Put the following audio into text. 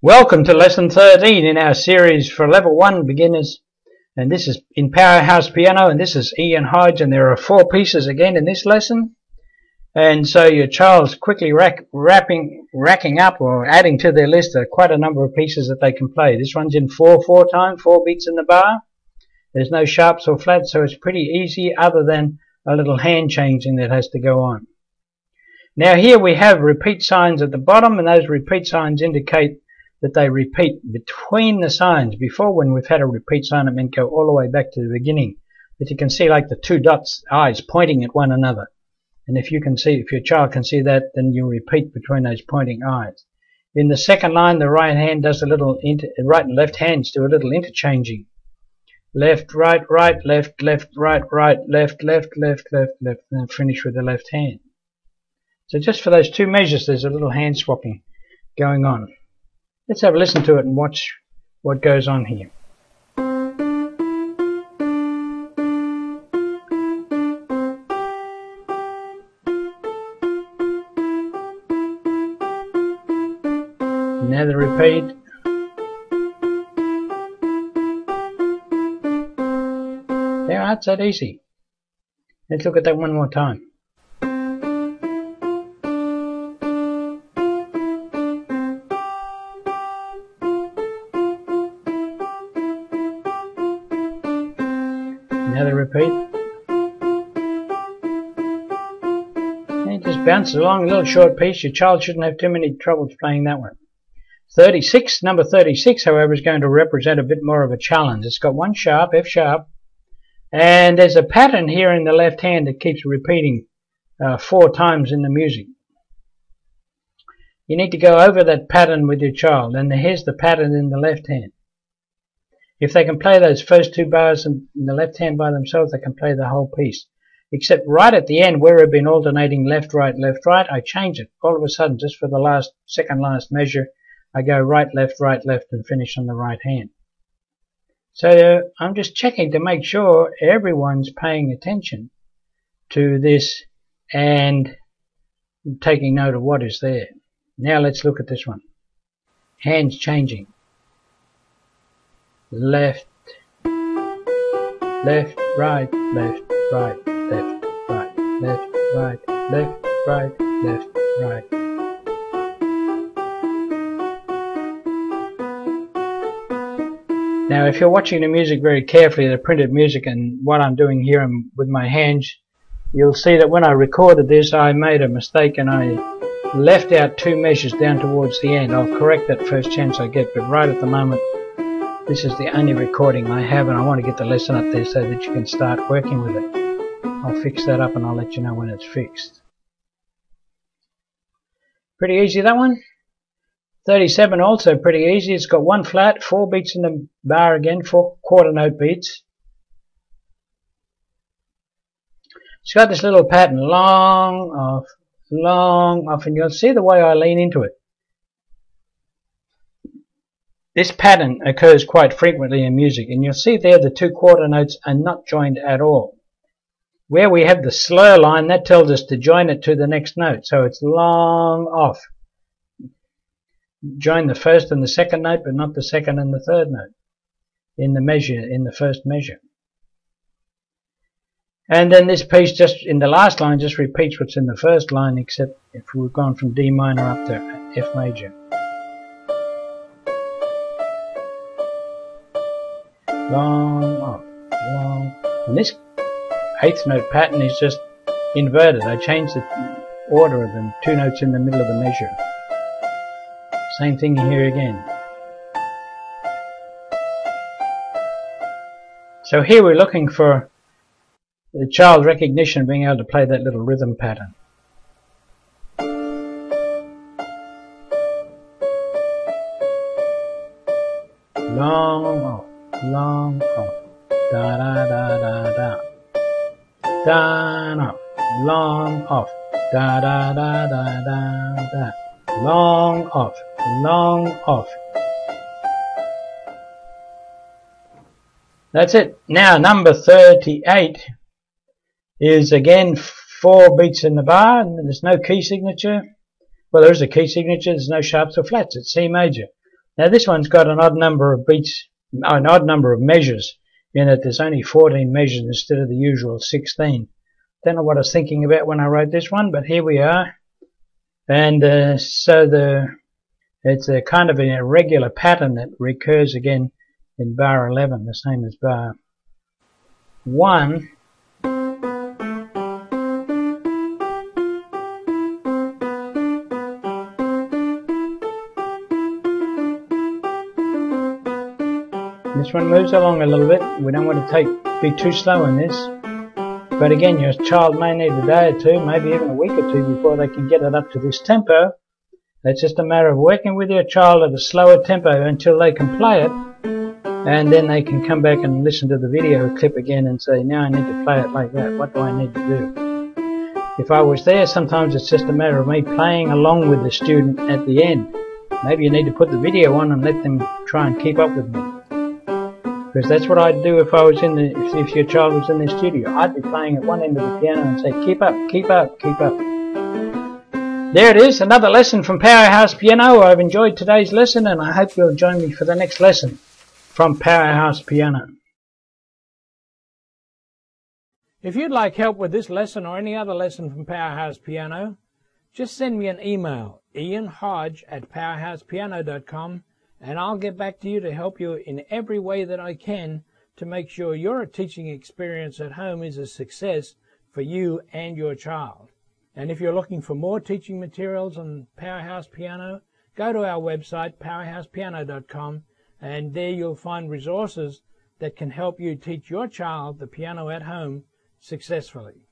Welcome to lesson 13 in our series for level 1 beginners, and this is in Powerhouse piano, and this is Ian Hodge, and there are 4 pieces again in this lesson. And so your child's quickly racking up or adding to their list quite a number of pieces that they can play. This one's in 4/4 time, 4 beats in the bar. There's no sharps or flats, so it's pretty easy other than a little hand changing that has to go on. Now here we have repeat signs at the bottom, and those repeat signs indicate that they repeat between the signs. Before, when we've had a repeat sign, it meant go all the way back to the beginning. But you can see like the 2 dots, eyes pointing at one another. And if your child can see that, then you repeat between those pointing eyes. In the second line, the right hand does a little, right and left hands do a little interchanging. Left, right, right, left, left, right, right, left, left, left, left, left, and then finish with the left hand. So just for those 2 measures, there's a little hand swapping going on. Let's have a listen to it and watch what goes on here. Now the repeat. There, that's that easy. Let's look at that one more time. Now the repeat. And it just bounces along, a little short piece. Your child shouldn't have too many troubles playing that one. Number 36, however, is going to represent a bit more of a challenge. It's got 1 sharp, F sharp, and there's a pattern here in the left hand that keeps repeating 4 times in the music. You need to go over that pattern with your child, and here's the pattern in the left hand. If they can play those first 2 bars in the left hand by themselves, they can play the whole piece. Except right at the end, where we've been alternating left, right, I change it. All of a sudden, just for the second last measure, I go right, left, and finish on the right hand. So I'm just checking to make sure everyone's paying attention to this and taking note of what is there. Now let's look at this one. Hands changing. Left, left, right, left, right, left, right, left, right, left, right, left, right. Now if you're watching the music very carefully, the printed music, and what I'm doing here with my hands, you'll see that when I recorded this I made a mistake and I left out 2 measures down towards the end. I'll correct that first chance I get, but right at the moment this is the only recording I have, and I want to get the lesson up there so that you can start working with it. I'll fix that up and I'll let you know when it's fixed. Pretty easy, that one. 37 also pretty easy. It's got 1 flat, 4 beats in the bar again, 4 quarter note beats. It's got this little pattern, long, off, and you'll see the way I lean into it. This pattern occurs quite frequently in music, and you'll see there the 2 quarter notes are not joined at all. Where we have the slur line, that tells us to join it to the next note, so it's long, off. Join the first and the second note, but not the second and the third note in the first measure. And then this piece just in the last line just repeats what's in the first line, except if we've gone from D minor up to F major. Long, off, long. And this 8th note pattern is just inverted. I changed the order of them, 2 notes in the middle of the measure. Same thing here again. So here we're looking for the child recognition, being able to play that little rhythm pattern. Long, off. Long, off, da da da da da, down, off, long, off, da da da da da da, long, off, long, off. That's it. Now number 38 is again 4 beats in the bar, and there's no key signature. Well, there is a key signature, there's no sharps or flats, it's C major. Now this one's got an odd number of beats, an odd number of measures in it. There's only 14 measures instead of the usual 16. Don't know what I was thinking about when I wrote this one, but here we are. And it's a kind of an irregular pattern that recurs again in bar 11, the same as bar 1. This one moves along a little bit. We don't want to be too slow in this. But again, your child may need a day or two, maybe even a week or two before they can get it up to this tempo. It's just a matter of working with your child at a slower tempo until they can play it, and then they can come back and listen to the video clip again and say, now I need to play it like that. What do I need to do? If I was there, sometimes it's just a matter of me playing along with the student at the end. Maybe you need to put the video on and let them try and keep up with me. Because that's what I'd do if I was if your child was in the studio. I'd be playing at one end of the piano and say, keep up, keep up, keep up. There it is, another lesson from Powerhouse Piano. I've enjoyed today's lesson, and I hope you'll join me for the next lesson from Powerhouse Piano. If you'd like help with this lesson or any other lesson from Powerhouse Piano, just send me an email, ianhodge@powerhousepiano.com, and I'll get back to you to help you in every way that I can to make sure your teaching experience at home is a success for you and your child. And if you're looking for more teaching materials on Powerhouse Piano, go to our website, powerhousepiano.com, and there you'll find resources that can help you teach your child the piano at home successfully.